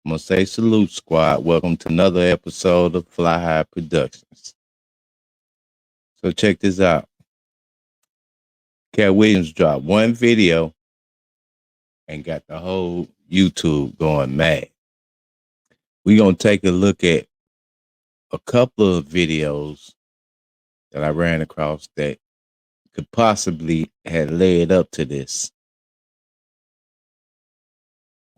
I'm gonna say salute, squad. Welcome to another episode of Fly High Productions. So check this out. Katt Williams dropped one video and got the whole YouTube going mad. We're gonna take a look at a couple of videos that I ran across that could possibly have led up to this.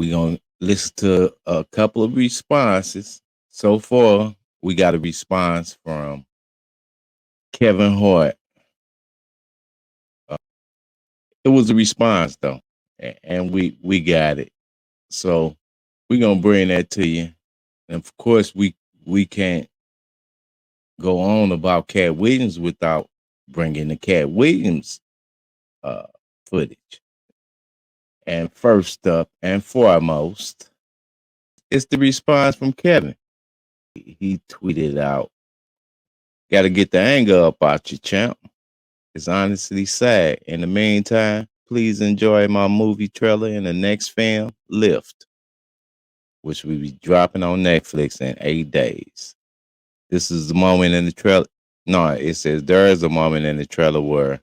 We're gonna listen to a couple of responses. So far, we got a response from Kevin Hart. It was a response though, and we got it. So we're gonna bring that to you. And of course, we can't go on about Katt Williams without bringing the Katt Williams footage. And first up and foremost, it's the response from Kevin. He tweeted out, "Got to get the anger up out you, champ. It's honestly sad. In the meantime, please enjoy my movie trailer in the next film, Lift, which will be dropping on Netflix in 8 days. This is the moment in the trailer." No, it says there is a moment in the trailer where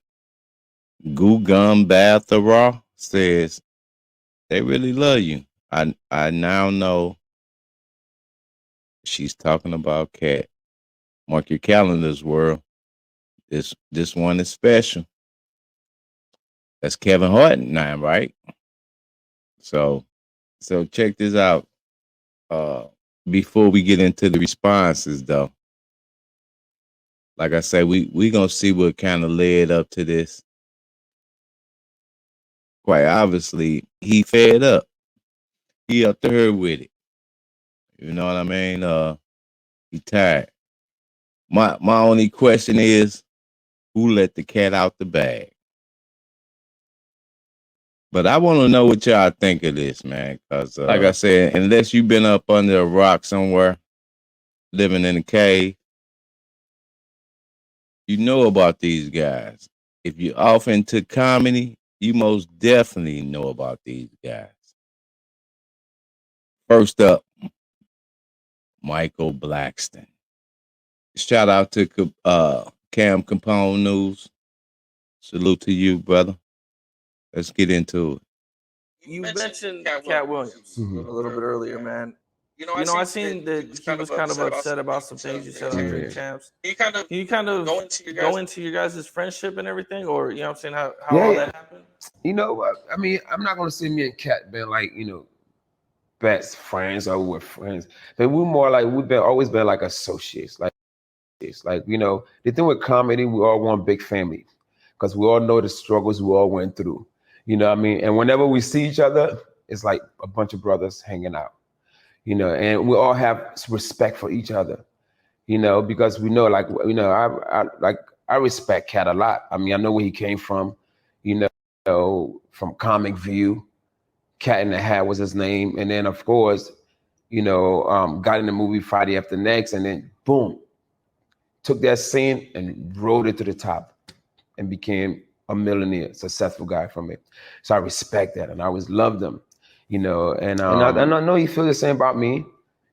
Goo Gum Bathara says, "They really love you. I now know." She's talking about Katt. Mark your calendars, world. This one is special. That's Kevin Hart now, right? So check this out. Before we get into the responses, though, like I say, we gonna see what kind of led up to this. Quite obviously, he fed up. He up to her with it. You know what I mean? He tired. My only question is, who let the cat out the bag? But I want to know what y'all think of this, man. Because, like I said, unless you've been up under a rock somewhere, living in a cave, you know about these guys. If you're off into comedy, you most definitely know about these guys. First up, Michael Blackston. Shout out to Cam Capone News. Salute to you, brother. Let's get into it. You mentioned Katt Williams a little bit earlier, man. I seen that he was kind of upset about some things you said on Drink Champs. Can you kind of go into your guys' friendship and everything, or you know what I'm saying, how all that happened? You know, I mean, I'm not gonna say me and Katt been like, best friends or we're friends, but we're more like always been like associates. Like the thing with comedy, we all one big family because we all know the struggles we all went through. You know what I mean? And whenever we see each other, it's like a bunch of brothers hanging out. And we all have respect for each other. Because we know, I respect Katt a lot. I mean, I know where he came from. From Comic View, Cat in the Hat was his name, and then of course, got in the movie Friday After Next, and then boom, took that scene and rode it to the top, and became a millionaire, successful guy from it. So I respect that, and I always loved him, and I know you feel the same about me.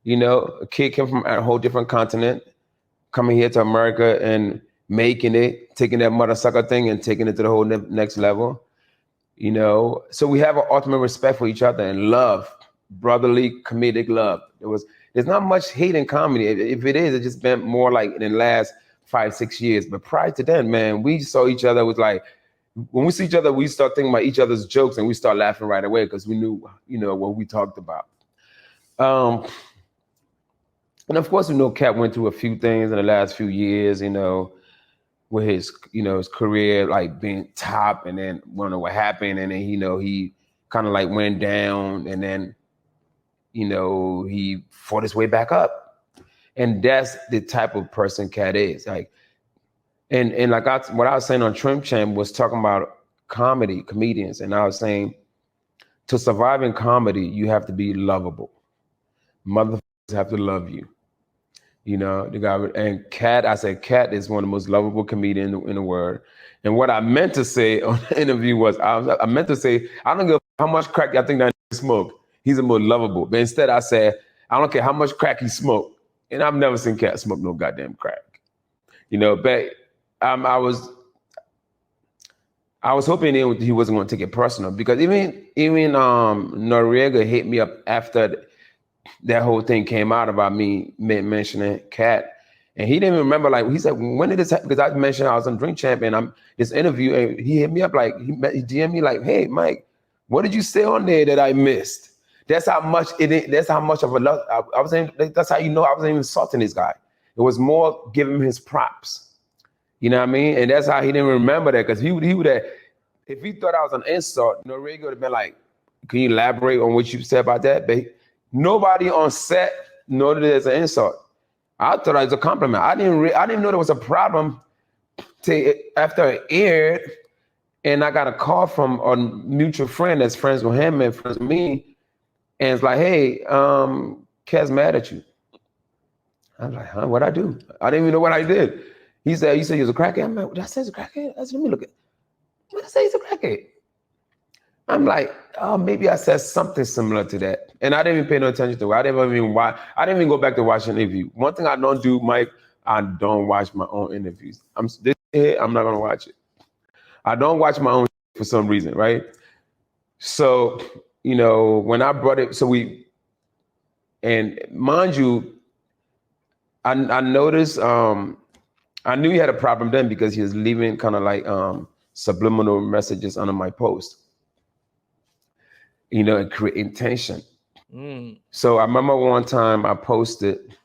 A kid came from a whole different continent, coming here to America and making it, taking that mother sucker thing and taking it to the whole next level. So we have an ultimate respect for each other and love, brotherly comedic love. There's not much hate in comedy. If it is, it's just been more like in the last 5-6 years. But prior to then, man, we saw each other with like, when we see each other, we start thinking about each other's jokes and we start laughing right away because we knew, what we talked about. And of course, Katt went through a few things in the last few years, with his, his career, like being top, and then we don't know what happened. And then, he kind of like went down, and then, he fought his way back up. And that's the type of person Katt is. Like, and like what I was saying on Trim Champ was talking about comedians. And I was saying, to survive in comedy, you have to be lovable. Motherfuckers have to love you. The guy, and Katt, I said, Katt is one of the most lovable comedians in the world. And what I meant to say on the interview was, I meant to say, I don't give a how much crack y'all think that smoke. He's the most lovable. But instead I said, I don't care how much crack he smoked. And I've never seen Katt smoke no goddamn crack. You know, but I was hoping he wasn't going to take it personal, because even Noriega hit me up after that whole thing came out about me mentioning Katt. And he didn't even remember, like, he said, when did this happen? Because I mentioned I was on Drink Champ and I'm this interview, and he hit me up, like, he DM'd me like, hey, Mike, what did you say on there that I missed? That's how much that's how much of a love, I was saying, that's how you know I wasn't even insulting this guy. It was more giving him his props. You know what I mean? And that's how he didn't remember that, because he would have, if he thought I was an insult, Noriega would have been like, can you elaborate on what you said about that? But nobody on set noted it as an insult. I thought it was a compliment. I didn't know there was a problem after it aired, and I got a call from a mutual friend that's friends with him and friends with me, and it's like, hey, Katt's mad at you. I was like, huh, what'd I do? I didn't even know what I did. He said, you said he was a crackhead? I'm like, what did I say he's a crackhead? I said, let me look at, what did I say he's a crackhead? I'm like, oh, maybe I said something similar to that. And I didn't even pay no attention to it. I didn't even go back to watch an interview. One thing I don't do, Mike, I don't watch my own interviews. I'm not gonna watch it. I don't watch my own for some reason, right? So, you know, when I brought it, and mind you, I noticed, I knew he had a problem then because he was leaving kind of like subliminal messages under my post, you know, and creating tension. So I remember one time I posted,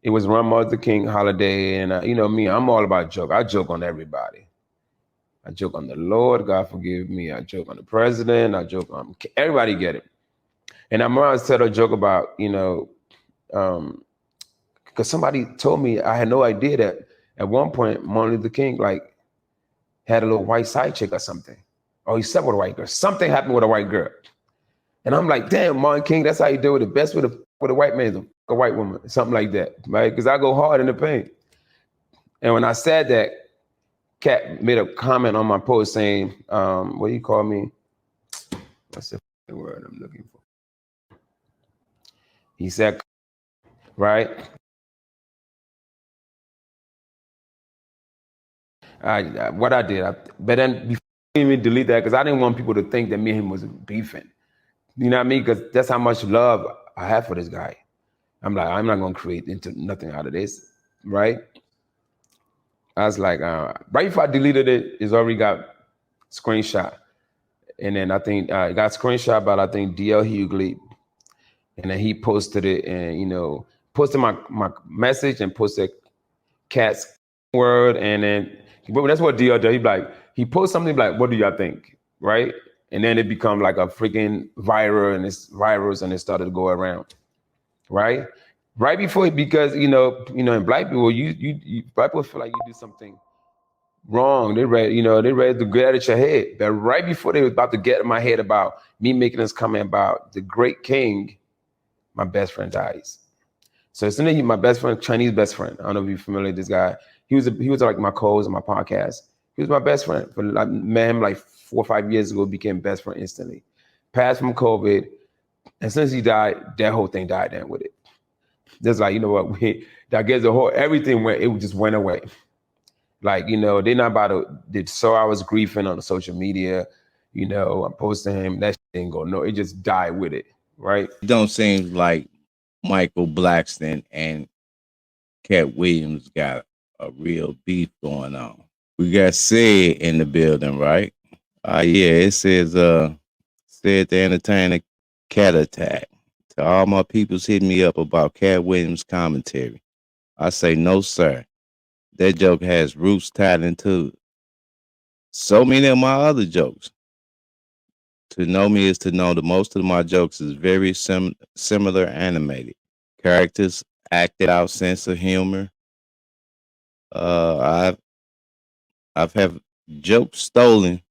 it was Martin Luther King holiday, and you know me, I'm all about joke. I joke on everybody. I joke on the Lord, God forgive me. I joke on the president. I joke on everybody. Get it? And I remember I said a joke about, you know, because somebody told me, I had no idea that at one point Martin Luther King like had a little white side chick or something, or he slept with a white girl. Something happened with a white girl. And I'm like, damn, Martin King, that's how you do it. The best with a white man, a white woman, something like that, right? Because I go hard in the paint. And when I said that, Katt made a comment on my post saying, what do you call me? What's the word I'm looking for? He said, right? What I did, but then before I even delete that, because I didn't want people to think that me and him was beefing. You know what I mean? Because that's how much love I have for this guy. I'm like, I'm not gonna create into nothing out of this, right? I was like, right before I deleted it, it's already got screenshot. And then I think it got screenshot by, I think, DL Hughley. And then he posted it and, you know, posted my message and posted Katt's word. And then, that's what DL does. He posts something like, what do y'all think, right? And then it become like a freaking viral, and it's virals, and it started to go around, right? Right before, because you know, in black people, you black people feel like you do something wrong. They're ready to get at your head. But right before they was about to get in my head about me making this comment about the great king, my best friend dies. So as soon as my best friend, Chinese best friend, I don't know if you're familiar with this guy. He was like my co-host on my podcast. He was my best friend. I met him like 4 or 5 years ago, became best friend instantly. Passed from COVID. And since he died, that whole thing died down with it. Just like, you know what, everything it just went away. Like, you know, they're not about to, they saw I was grieving on the social media, you know, I'm posting him, that shit didn't go, no, it just died with it, right? It don't seem like Michael Blackston and Katt Williams got a real beef going on. We got Sid in the building, right? Yeah, it says, Sid the Entertainer Cat Attack. To all my peoples hitting me up about Katt Williams commentary, I say no, sir. That joke has roots tied into so many of my other jokes. To know me is to know that most of my jokes is very similar animated. Characters, acted out sense of humor. I've have jokes stolen.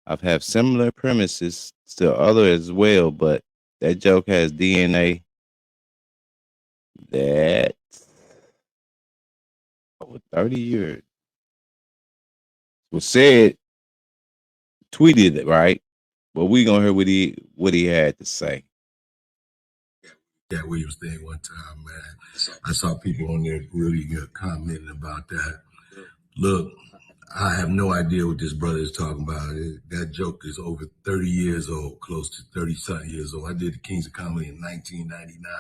I've had similar premises to other as well, but that joke has DNA that over 30 years was said, tweeted it, right? But we gonna hear what he had to say. Katt Williams thing one time, man. I saw people on there really commenting about that. Look, I have no idea what this brother is talking about. That joke is over 30 years old, close to 30-something years old. I did the Kings of Comedy in 1999.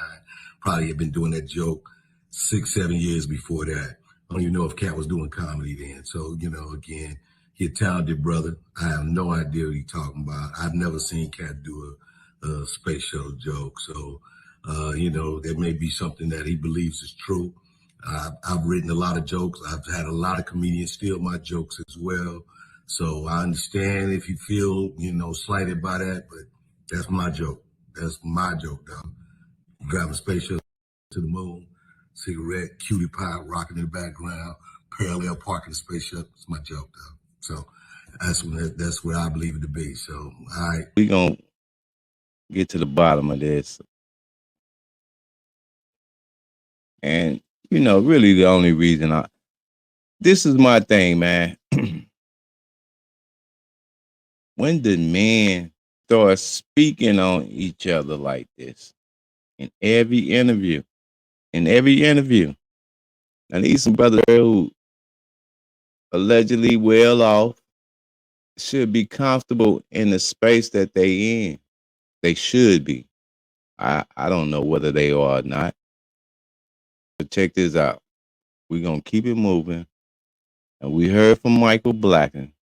Probably had been doing that joke 6, 7 years before that. I don't even know if Katt was doing comedy then. So, again, he's a talented brother. I have no idea what he's talking about. I've never seen Katt do a space shuttle joke. So, there may be something that he believes is true. I've written a lot of jokes. I've had a lot of comedians steal my jokes as well. So I understand if you feel, slighted by that, but that's my joke. That's my joke, dog. Driving a space shuttle to the moon, cigarette, cutie pie rocking in the background, parallel parking the space shuttle. It's my joke, dog. So that's what I believe it to be. So, all right. We gonna get to the bottom of this. And, really the only reason this is my thing, man. When did men start speaking on each other like this? In every interview. I need some brothers who allegedly well off should be comfortable in the space that they in. They should be. I don't know whether they are or not. But check this out. We're going to keep it moving. And we heard from Michael Blacken.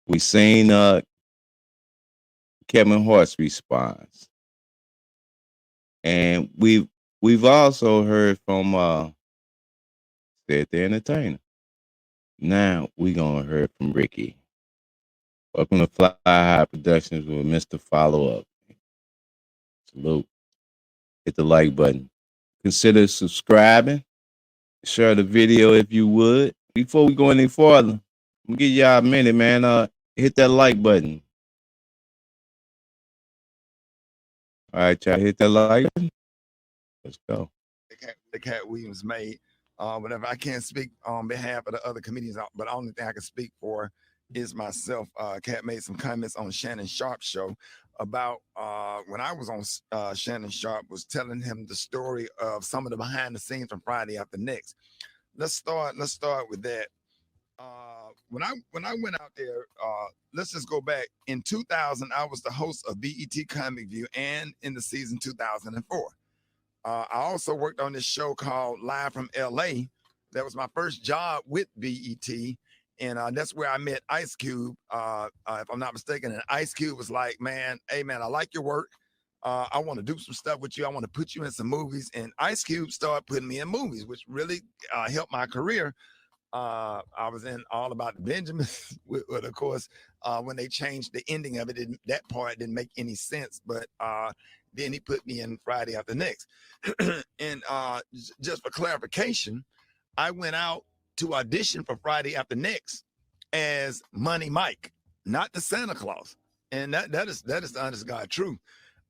We seen Kevin Hart's response. And we've also heard from Said the Entertainer. Now we're going to hear from Ricky. Welcome to Fly High Productions with Mr. Follow Up. Salute. Hit the like button. Consider subscribing. Share the video if you would. Before we go any farther, I'm gonna give y'all a minute, man. Hit that like button. All right, y'all hit that like button. Let's go. The Katt Williams made. Whatever. I can't speak on behalf of the other comedians, but the only thing I can speak for is myself. Katt made some comments on Shannon Sharp's show about when I was on Shannon Sharp was telling him the story of some of the behind the scenes from Friday After Next. Let's start with that. When I went out there, let's just go back. In 2000, I was the host of BET Comic View and in the season 2004. I also worked on this show called Live from LA. That was my first job with BET. And that's where I met Ice Cube, if I'm not mistaken. And Ice Cube was like, man, hey, man, I like your work. I want to do some stuff with you. I want to put you in some movies. And Ice Cube started putting me in movies, which really helped my career. I was in All About the Benjamins, but of course, when they changed the ending of it, that part didn't make any sense. But then he put me in Friday After Next. And just for clarification, I went out to audition for Friday After Next as Money Mike, not the Santa Claus. And that is the honest God truth.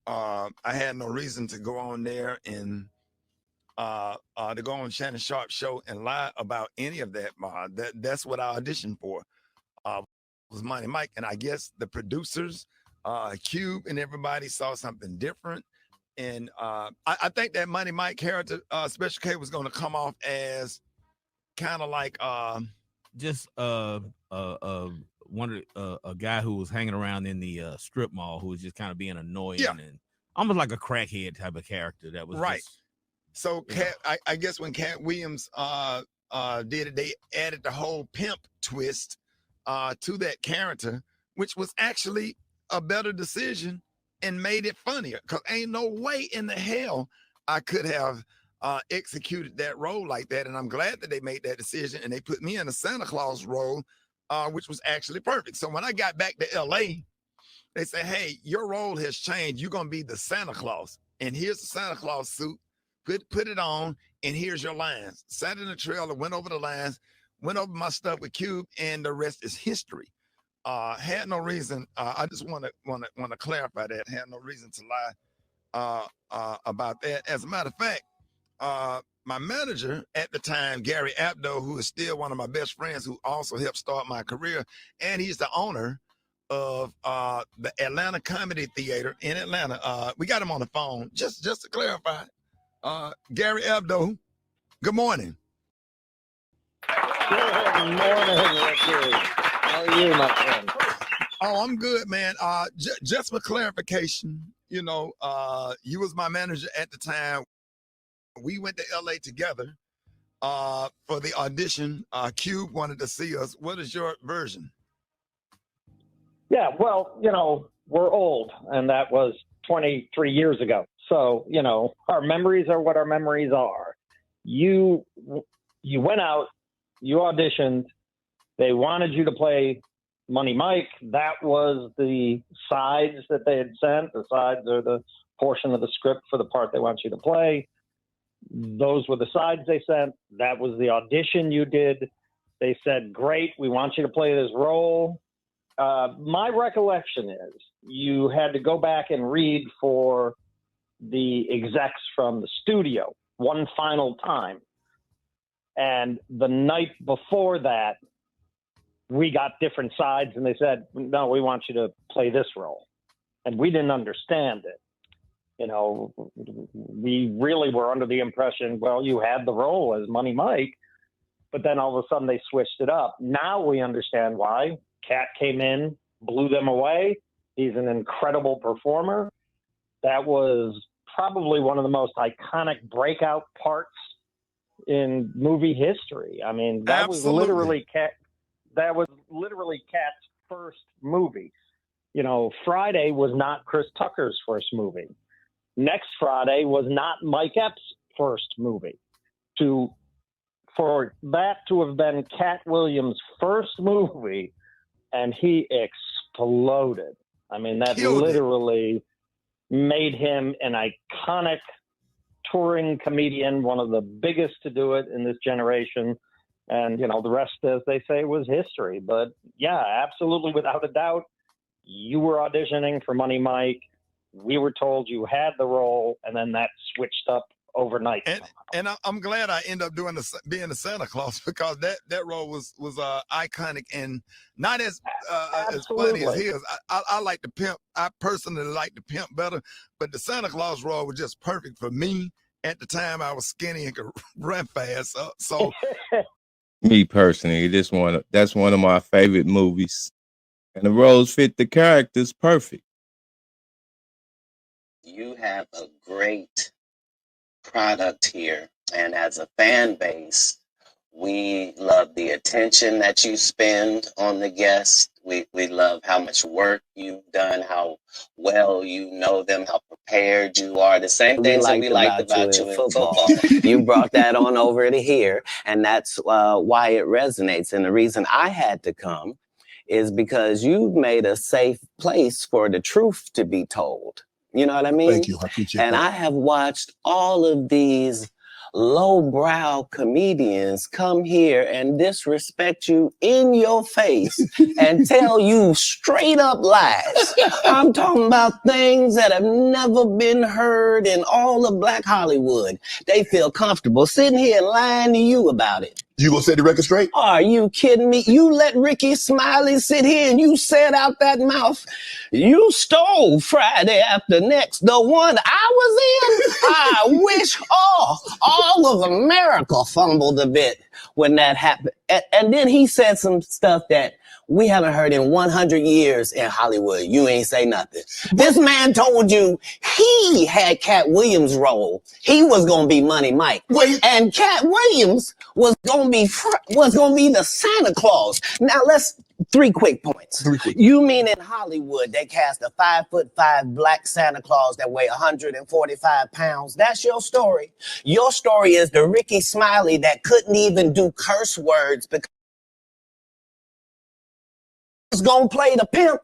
I had no reason to go on there and to go on Shannon Sharp's show and lie about any of that. That's what I auditioned for. Was Money Mike, and I guess the producers, Cube, and everybody saw something different. And I think that Money Mike character, Special K, was going to come off as kind of like just a guy who was hanging around in the strip mall who was just kind of being annoying and almost like a crackhead type of character. That was right. Just, so Katt, I guess when Katt Williams did it, they added the whole pimp twist to that character, which was actually a better decision and made it funnier. Because ain't no way in the hell I could have executed that role like that. And I'm glad that they made that decision and they put me in a Santa Claus role, which was actually perfect. So when I got back to LA, they said, hey, your role has changed. You're going to be the Santa Claus. And here's the Santa Claus suit. Put it on, and here's your lines. Sat in the trailer, went over the lines, went over my stuff with Cube, and the rest is history. Had no reason. I just want to clarify that. Had no reason to lie about that. As a matter of fact, my manager at the time, Gary Abdo, who is still one of my best friends, who also helped start my career, and he's the owner of the Atlanta Comedy Theater in Atlanta. We got him on the phone. Just to clarify, Gary Abdo, good morning. Good morning, Richard. How are you, my friend? Oh, I'm good, man. Just for clarification, you know, you was my manager at the time. We went to LA together for the audition. Cube wanted to see us. What is your version? Yeah, well, you know, we're old, and that was 23 years ago. So, you know, our memories are what our memories are. You went out, you auditioned, they wanted you to play Money Mike. That was the sides that they had sent. The sides are the portion of the script for the part they want you to play. Those were the sides they sent. That was the audition you did. They said, great, we want you to play this role. My recollection is you had to go back and read for the execs from the studio one final time. And the night before that, we got different sides, and they said, no, we want you to play this role. And we didn't understand it. You know, we really were under the impression, well, you had the role as Money Mike, but then all of a sudden they switched it up. Now we understand why. Katt came in, blew them away. He's an incredible performer. That was probably one of the most iconic breakout parts in movie history. I mean, that was literally Katt's first movie. You know, Friday was not Chris Tucker's first movie. Next Friday was not Mike Epps' first movie. For that to have been Katt Williams' first movie, and he exploded. I mean, that literally made him an iconic touring comedian, one of the biggest to do it in this generation. And, you know, the rest, as they say, was history. But, yeah, absolutely, without a doubt, you were auditioning for Money Mike. We were told you had the role, and then that switched up overnight. And I'm glad I ended up being the Santa Claus, because that role was iconic and not as funny as his. I like the pimp. I personally like the pimp better, but the Santa Claus role was just perfect for me. At the time, I was skinny and could run fast. So me personally, that's one of my favorite movies, and the roles fit the characters perfect. You have a great product here, and as a fan base, we love the attention that you spend on the guests. We love how much work you've done, how well you know them, how prepared you are. The same things that we liked about you in football. You brought that on over to here, and that's why it resonates. And the reason I had to come is because you've made a safe place for the truth to be told. You know what I mean? Thank you. I appreciate and that. I have watched all of these lowbrow comedians come here and disrespect you in your face and tell you straight up lies. I'm talking about things that have never been heard in all of Black Hollywood. They feel comfortable sitting here and lying to you about it. You gonna set the record straight? Are you kidding me? You let Ricky Smiley sit here and you said out that mouth, you stole Friday After Next, the one I was in. I wish all of America fumbled a bit when that happened. And then he said some stuff that we haven't heard in 100 years in Hollywood. You ain't say nothing. This man told you he had Katt Williams' role. He was going to be Money Mike. Wait. And Katt Williams was going to be the Santa Claus. Now three quick points. You mean in Hollywood they cast a 5'5" black Santa Claus that weigh 145 pounds? That's your story. Your story is the Ricky Smiley that couldn't even do curse words because was gonna play the pimp.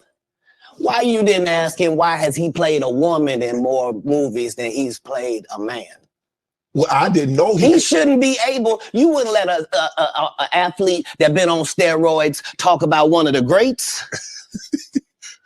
Why you didn't ask him why has he played a woman in more movies than he's played a man? Well, I didn't know he shouldn't be able. You wouldn't let a athlete that been on steroids talk about one of the greats.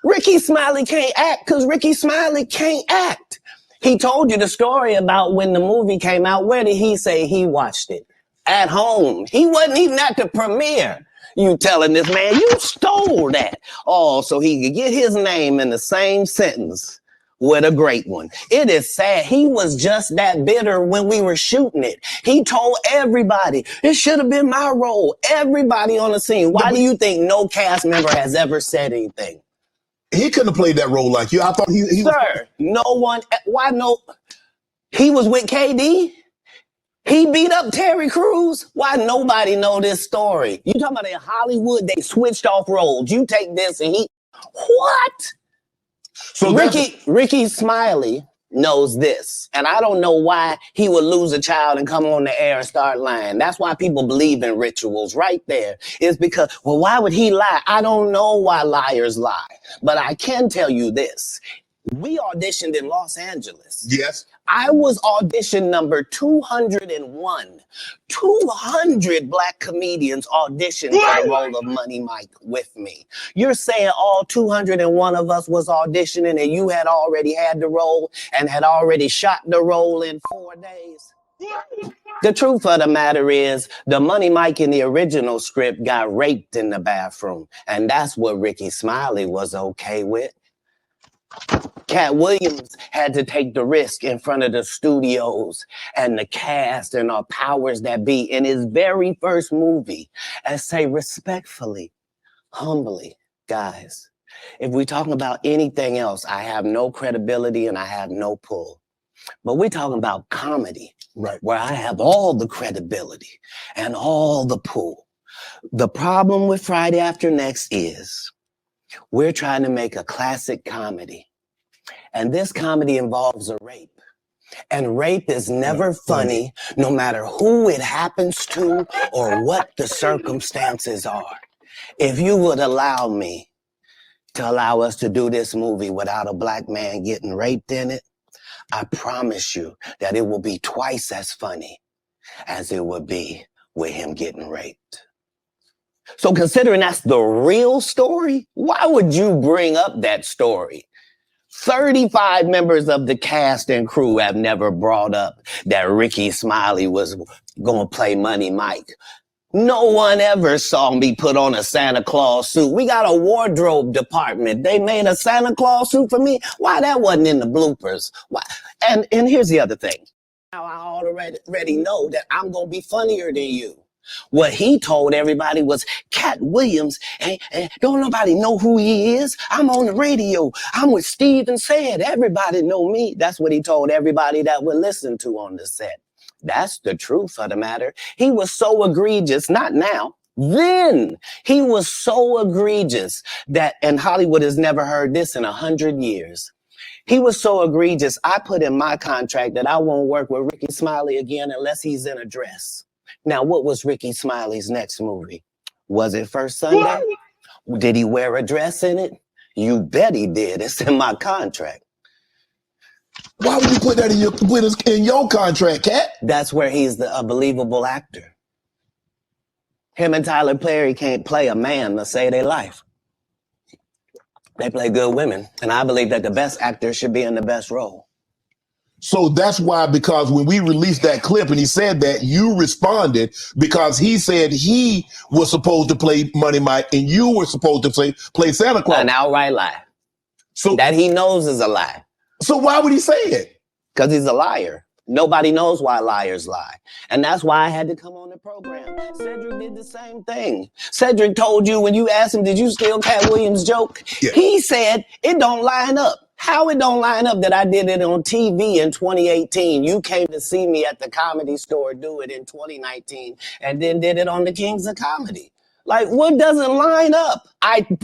Ricky Smiley can't act because Ricky Smiley can't act. He told you the story about when the movie came out. Where did he say he watched it? At home. He wasn't even at the premiere. You telling this man you stole that. Oh, so he could get his name in the same sentence with a great one. It is sad. He was just that bitter when we were shooting it. He told everybody, it should have been my role. Everybody on the scene. Why do you think no cast member has ever said anything? He couldn't have played that role like you. I thought he Sir, no one, why no? He was with KD. He beat up Terry Crews. Why nobody know this story? You talking about in Hollywood, they switched off roles. You take this and what? So Ricky Smiley knows this. And I don't know why he would lose a child and come on the air and start lying. That's why people believe in rituals right there. Is because, well, why would he lie? I don't know why liars lie. But I can tell you this. We auditioned in Los Angeles. Yes. I was audition number 201. 200 black comedians auditioned for the role of Money Mike with me. You're saying all 201 of us was auditioning and you had already had the role and had already shot the role in 4 days? The truth of the matter is, the Money Mike in the original script got raped in the bathroom. And that's what Ricky Smiley was okay with. Katt Williams had to take the risk in front of the studios and the cast and our powers that be in his very first movie and say respectfully, humbly, guys, if we're talking about anything else, I have no credibility and I have no pull. But we're talking about comedy, right, where I have all the credibility and all the pull. The problem with Friday After Next is we're trying to make a classic comedy. And this comedy involves a rape. And rape is never funny, no matter who it happens to or what the circumstances are. If you would allow me to allow us to do this movie without a black man getting raped in it, I promise you that it will be twice as funny as it would be with him getting raped. So considering that's the real story, why would you bring up that story? 35 members of the cast and crew have never brought up that Ricky Smiley was going to play Money Mike. No one ever saw me put on a Santa Claus suit. We got a wardrobe department. They made a Santa Claus suit for me. Why that wasn't in the bloopers? Why? And here's the other thing. Now I already know that I'm going to be funnier than you. What he told everybody was Katt Williams, and don't nobody know who he is. I'm on the radio. I'm with Steve and Said. Everybody know me. That's what he told everybody that would listen to on the set. That's the truth of the matter. He was so egregious, not now, then. He was so egregious that, and Hollywood has never heard this in 100 years. He was so egregious, I put in my contract that I won't work with Ricky Smiley again unless he's in a dress. Now, what was Ricky Smiley's next movie? Was it First Sunday? Did he wear a dress in it? You bet he did. It's in my contract. Why would you put that in your contract, Katt? That's where he's a believable actor. Him and Tyler Perry can't play a man to save their life. They play good women. And I believe that the best actor should be in the best role. So that's why, because when we released that clip and he said that, you responded because he said he was supposed to play Money Mike and you were supposed to play Santa Claus. An outright lie. So that he knows is a lie. So why would he say it? Because he's a liar. Nobody knows why liars lie. And that's why I had to come on the program. Cedric did the same thing. Cedric told you when you asked him, did you steal Katt Williams' joke? Yeah. He said, it don't line up. How it don't line up that I did it on TV in 2018. You came to see me at the Comedy Store do it in 2019 and then did it on the Kings of Comedy. Like, what doesn't line up?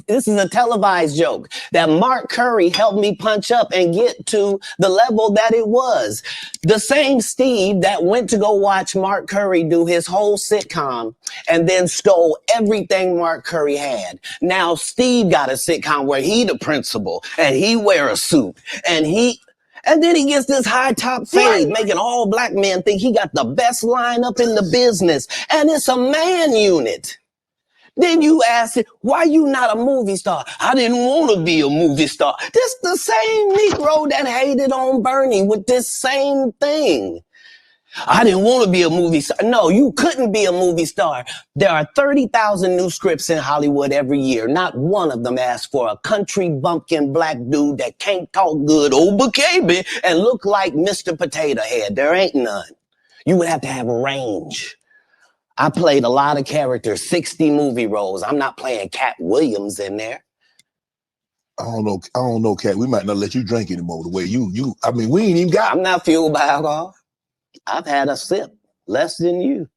This is a televised joke that Mark Curry helped me punch up and get to the level that it was. The same Steve that went to go watch Mark Curry do his whole sitcom and then stole everything Mark Curry had. Now Steve got a sitcom where he the principal and he wear a suit and then he gets this high top fade, making all black men think he got the best lineup in the business. And it's a man unit. Then you ask it, why you not a movie star? I didn't want to be a movie star. This the same Negro that hated on Bernie with this same thing. I didn't want to be a movie star. No, you couldn't be a movie star. There are 30,000 new scripts in Hollywood every year. Not one of them asks for a country bumpkin black dude that can't talk good, baby, and look like Mr. Potato Head. There ain't none. You would have to have range. I played a lot of characters, 60 movie roles. I'm not playing Katt Williams in there. I don't know, Katt. We might not let you drink anymore the way I mean, we ain't even got. I'm not fueled by alcohol. I've had a sip, less than you.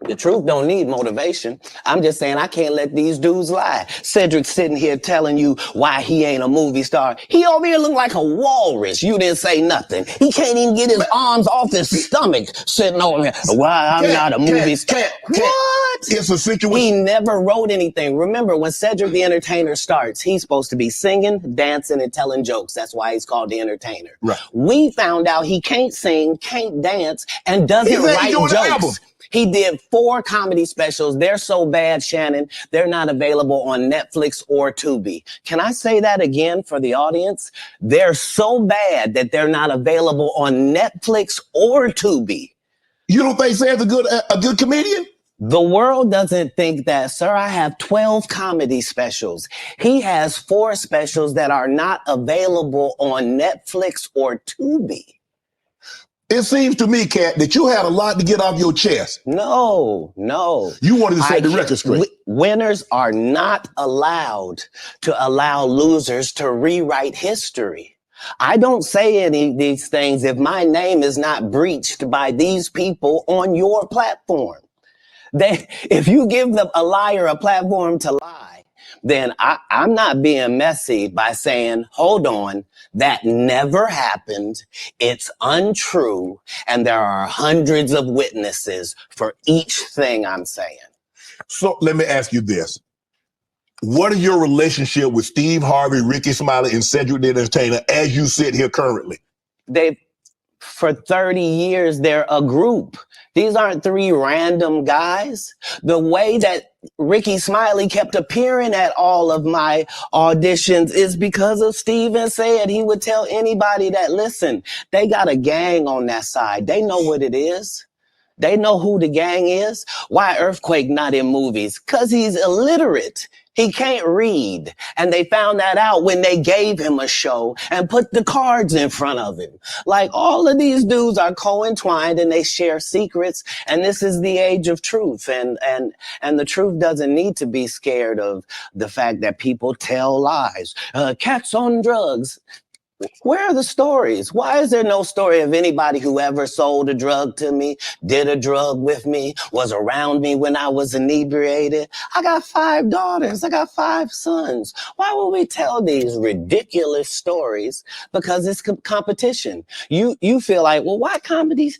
The truth don't need motivation. I'm just saying I can't let these dudes lie. Cedric's sitting here telling you why he ain't a movie star. He over here look like a walrus. You didn't say nothing. He can't even get his arms off his stomach sitting over here. Why I'm not a movie star. What? It's a situation. He never wrote anything. Remember, when Cedric the Entertainer starts, he's supposed to be singing, dancing, and telling jokes. That's why he's called the Entertainer. Right. We found out he can't sing, can't dance, and doesn't write jokes. He did 4 comedy specials. They're so bad, Shannon, they're not available on Netflix or Tubi. Can I say that again for the audience? They're so bad that they're not available on Netflix or Tubi. You don't think Sam's a good comedian? The world doesn't think that, sir. I have 12 comedy specials. He has 4 specials that are not available on Netflix or Tubi. It seems to me, Katt, that you had a lot to get off your chest. No. You wanted to set the record straight. Winners are not allowed to allow losers to rewrite history. I don't say any of these things if my name is not breached by these people on your platform. If you give a liar a platform to lie, then I'm not being messy by saying, hold on, that never happened. It's untrue. And there are hundreds of witnesses for each thing I'm saying. So let me ask you this. What is your relationship with Steve Harvey, Ricky Smiley, and Cedric the Entertainer as you sit here currently? For 30 years, they're a group. These aren't 3 random guys. The way that Ricky Smiley kept appearing at all of my auditions is because of Steven said he would tell anybody that, listen, they got a gang on that side. They know what it is. They know who the gang is. Why Earthquake not in movies? Because he's illiterate. He can't read. And they found that out when they gave him a show and put the cards in front of him. Like, all of these dudes are co-entwined and they share secrets. And this is the age of truth. And the truth doesn't need to be scared of the fact that people tell lies. Cats on drugs. Where are the stories? Why is there no story of anybody who ever sold a drug to me, did a drug with me, was around me when I was inebriated? I got 5 daughters. I got 5 sons. Why would we tell these ridiculous stories? Because it's competition. You feel like, well, why comedy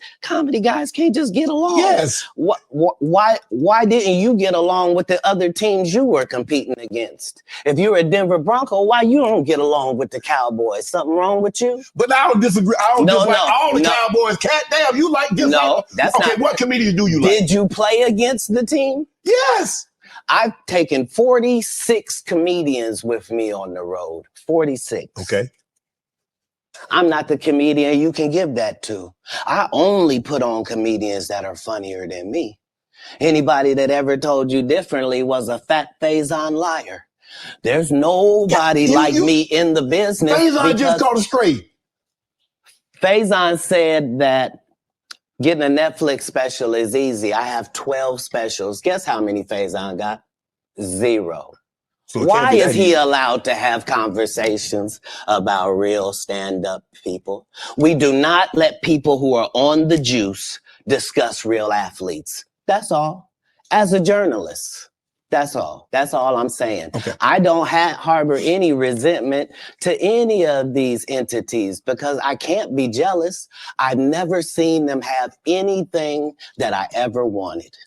guys can't just get along? Yes. Why didn't you get along with the other teams you were competing against? If you're a Denver Bronco, why you don't get along with the Cowboys? Something wrong with you? But I don't disagree. I don't dislike all the Cowboys. Katt, damn, you like this? No, that's okay, not. What comedians do you like? Did you play against the team? Yes. I've taken 46 comedians with me on the road. 46. Okay. I'm not the comedian you can give that to. I only put on comedians that are funnier than me. Anybody that ever told you differently was a fat Faison liar. There's nobody like me in the business. Faison just called it straight. Faison said that getting a Netflix special is easy. I have 12 specials. Guess how many Faison got? 0. So why is he allowed to have conversations about real stand-up people? We do not let people who are on the juice discuss real athletes. That's all. As a journalist. That's all. That's all I'm saying. Okay. I don't harbor any resentment to any of these entities because I can't be jealous. I've never seen them have anything that I ever wanted.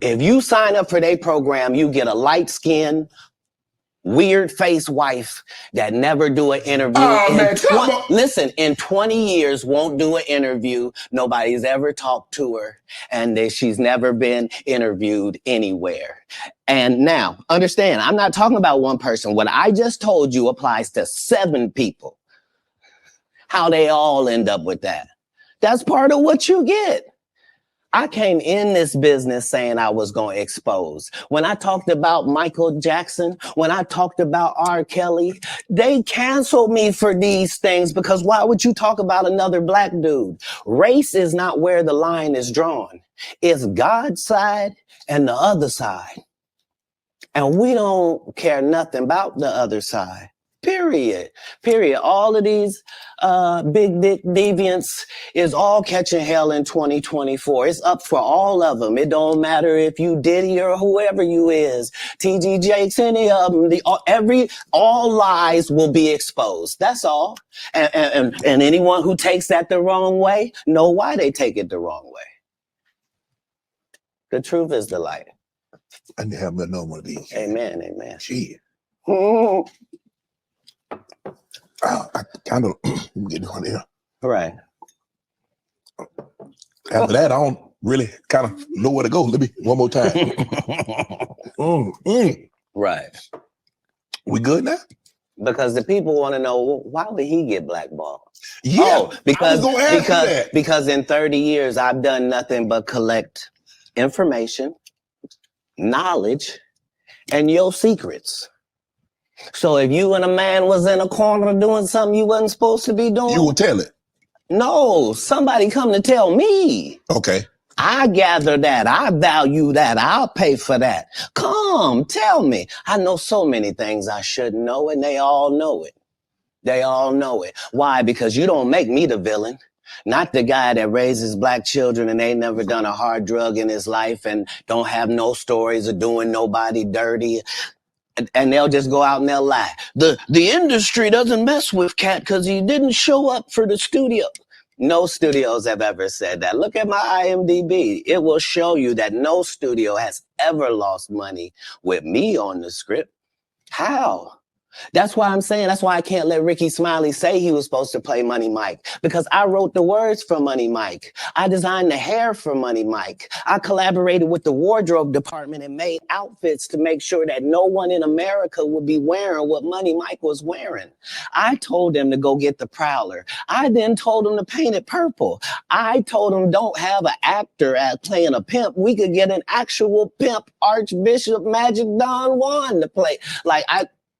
If you sign up for their program, you get a light-skinned, weird face wife that never do an interview. Listen, in 20 years won't do an interview. Nobody's ever talked to her and she's never been interviewed anywhere. And now, understand, I'm not talking about one person. What I just told you applies to 7 people. how they all end up with that. That's part of what you get. I came in this business saying I was going to expose. When I talked about Michael Jackson, when I talked about R. Kelly, they canceled me for these things because why would you talk about another black dude? Race is not where the line is drawn. It's God's side and the other side. And we don't care nothing about the other side. Period. All of these big dick deviants is all catching hell in 2024. It's up for all of them. It don't matter if you Diddy or whoever you is. TG Jakes, any of them. All lies will be exposed. That's all. And anyone who takes that the wrong way, know why they take it the wrong way. The truth is the light. I need to have another one of these. Amen. Amen. Shit. I kind of get this one here. Right. After that, I don't really kind of know where to go. Let me one more time. Right. We good now? Because the people want to know, well, why would he get blackballed? Yeah. Because in 30 years, I've done nothing but collect information, knowledge, and your secrets. So if you and a man was in a corner doing something you wasn't supposed to be doing, you will tell it. No, somebody come to tell me. Okay. I gather that. I value that. I'll pay for that. Come, tell me. I know so many things I shouldn't know, and they all know it. They all know it. Why? Because you don't make me the villain. Not the guy that raises black children and ain't never done a hard drug in his life and don't have no stories of doing nobody dirty. And they'll just go out and they'll lie. The industry doesn't mess with Katt because he didn't show up for the studio. No studios have ever said that. Look at my IMDb. It will show you that no studio has ever lost money with me on the script. How? That's why I'm saying, that's why I can't let Ricky Smiley say he was supposed to play Money Mike, because I wrote the words for Money Mike. I designed the hair for Money Mike. I collaborated with the wardrobe department and made outfits to make sure that no one in America would be wearing what Money Mike was wearing. I told them to go get the Prowler. I then told them to paint it purple. I told them don't have an actor playing a pimp. We could get an actual pimp, Archbishop Magic Don Juan to play. Like,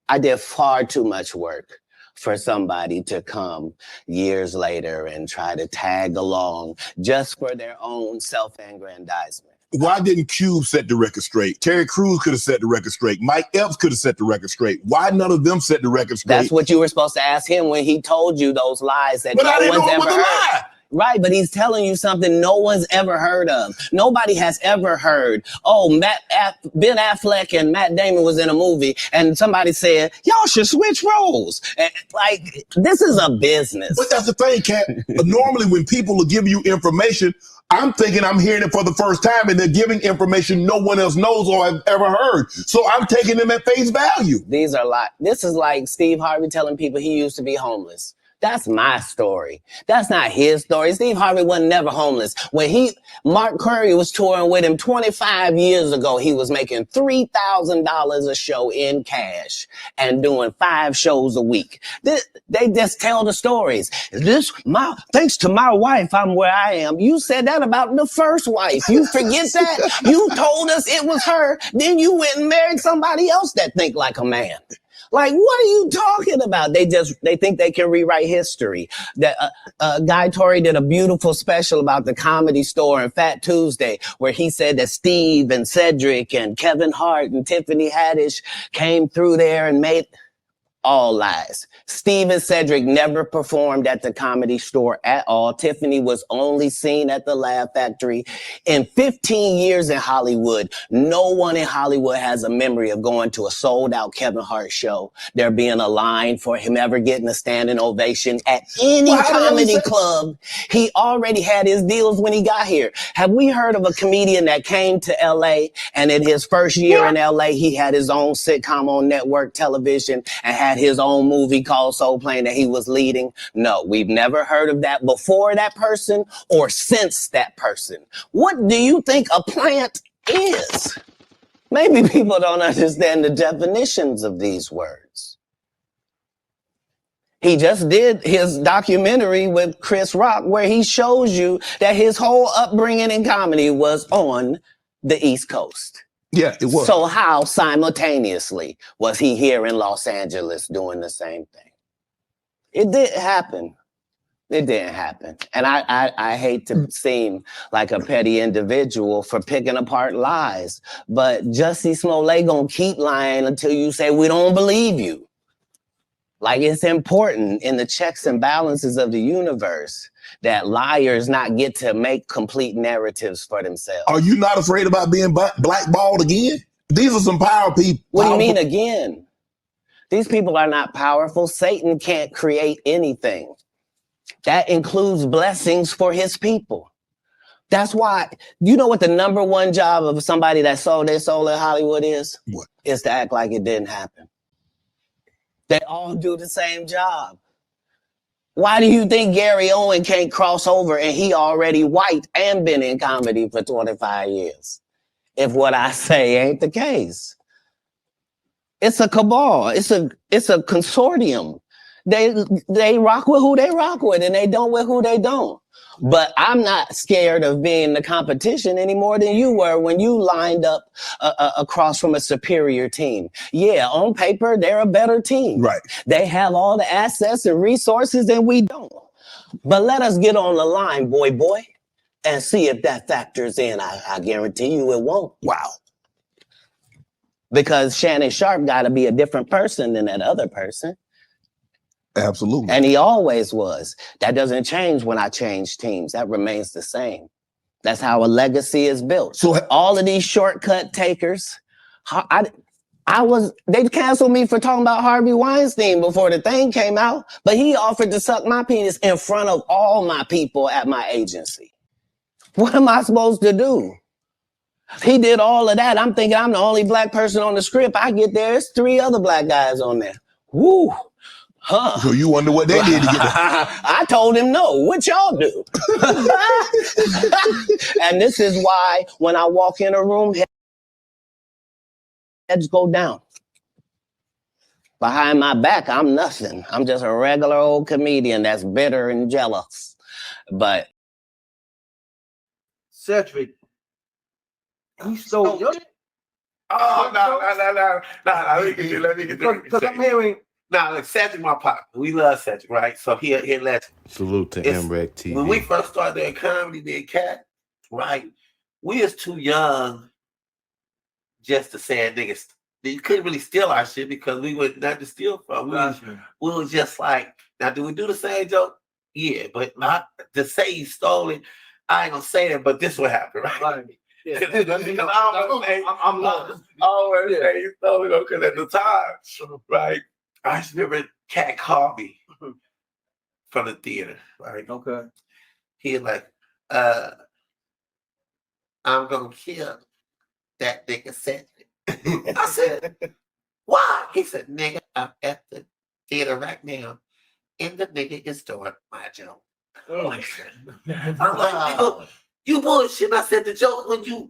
I did far too much work for somebody to come years later and try to tag along just for their own self-aggrandizement. Why didn't Cube set the record straight? Terry Crews could have set the record straight. Mike Epps could have set the record straight. Why none of them set the record straight? That's what you were supposed to ask him when he told you those lies that but no I didn't one's know it ever was a heard. lie. Right, but he's telling you something no one's ever heard of. Nobody has ever heard, oh, Ben Affleck and Matt Damon was in a movie and somebody said, y'all should switch roles. And, like, this is a business. But that's the thing, Katt. Normally when people are giving you information, I'm thinking I'm hearing it for the first time and they're giving information no one else knows or have ever heard. So I'm taking them at face value. These are like, this is like Steve Harvey telling people he used to be homeless. That's my story. That's not his story. Steve Harvey wasn't never homeless. When Mark Curry was touring with him 25 years ago, he was making $3,000 a show in cash and doing 5 shows a week. They just tell the stories. Thanks to my wife, I'm where I am. You said that about the first wife. You forget that? You told us it was her. Then you went and married somebody else that think like a man. Like, what are you talking about? They think they can rewrite history. Guy Torrey did a beautiful special about the Comedy Store and Fat Tuesday, where he said that Steve and Cedric and Kevin Hart and Tiffany Haddish came through there and made all lies. Steve and Cedric never performed at the Comedy Store at all. Tiffany was only seen at the Laugh Factory. In 15 years in Hollywood, no one in Hollywood has a memory of going to a sold-out Kevin Hart show, there being a line for him ever getting a standing ovation at any comedy club. He already had his deals when he got here. Have we heard of a comedian that came to L.A. and in his first year in L.A., he had his own sitcom on network television and had his own movie called Soul Plane that he was leading? No, we've never heard of that before that person or since that person. What do you think a plant is? Maybe people don't understand the definitions of these words. He just did his documentary with Chris Rock where he shows you that his whole upbringing in comedy was on the East Coast. Yeah, it was. So how simultaneously was he here in Los Angeles doing the same thing? It didn't happen. It didn't happen. And I hate to seem like a petty individual for picking apart lies, but Jussie Smollett gonna keep lying until you say we don't believe you. Like, it's important in the checks and balances of the universe that liars not get to make complete narratives for themselves. Are you not afraid about being blackballed again? These are some power people. What do you mean again? These people are not powerful. Satan can't create anything. That includes blessings for his people. That's why, you know what the number one job of somebody that sold their soul in Hollywood is? What? Is to act like it didn't happen. They all do the same job. Why do you think Gary Owen can't cross over and he already white and been in comedy for 25 years? If what I say ain't the case. It's a cabal. It's a consortium. They rock with who they rock with and they don't with who they don't. But I'm not scared of being the competition any more than you were when you lined up across from a superior team. Yeah, on paper, they're a better team. Right. They have all the assets and resources and we don't. But let us get on the line, boy, and see if that factors in. I guarantee you it won't. Wow. Because Shannon Sharp got to be a different person than that other person. Absolutely. And he always was. That doesn't change when I change teams. That remains the same. That's how a legacy is built. So all of these shortcut takers, they canceled me for talking about Harvey Weinstein before the thing came out, but he offered to suck my penis in front of all my people at my agency. What am I supposed to do? He did all of that. I'm thinking I'm the only black person on the script. I get there, it's 3 other black guys on there. Woo. Huh. So you wonder what they did to get there. I told him no. What y'all do? And this is why when I walk in a room, heads go down. Behind my back, I'm nothing. I'm just a regular old comedian that's bitter and jealous. But Cedric, he stole your... Oh, no. Let me get Because I'm hearing... Now, like Cedric, my partner, we love Cedric, right? So he let salute to MREC TV. When we first started doing comedy, me and Katt, right? We was too young just to say niggas. You couldn't really steal our shit because we were not to steal from. We was just like, now do we do the same joke? Yeah, but not to say he stole it. I ain't gonna say that, but this what happened, right? Yeah. I'm lost. I always say he stole it because at the time, right? I just remember Katt called me from the theater, right? Okay. He like, I'm gonna kill that nigga Cedric. I said, why? He said, nigga, I'm at the theater right now, and the nigga is doing my joke. I'm like, nigga, you bullshit. I said, the joke when you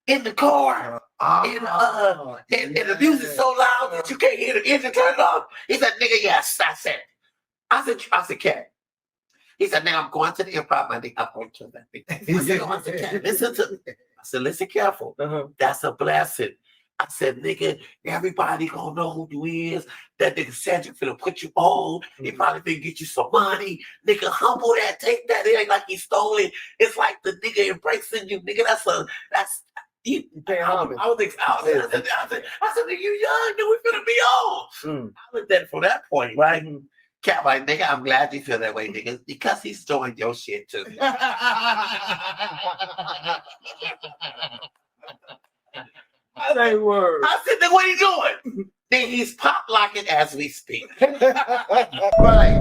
in the car, and the music's so loud that you can't hear the engine turn off. He said, nigga, yes. I said, Katt. He said, now I'm going to the improv, my nigga. I'm going to that nigga. I said, Katt, listen to me. I said, listen careful. That's a blessing. I said, nigga, everybody gonna know who you is. That nigga Cedric finna put you on. He probably finna get you some money. Nigga, humble that, take that. It ain't like he stole it. It's like the nigga embracing you. Nigga, that's you pay homage. I said, nigga, you young, nigga, we finna be on. I looked at it from that point, right? Katt, like, nigga, I'm glad you feel that way, nigga, because he's storing your shit too. That ain't word. I said, nigga, what are you doing? Then he's pop locking as we speak. Right.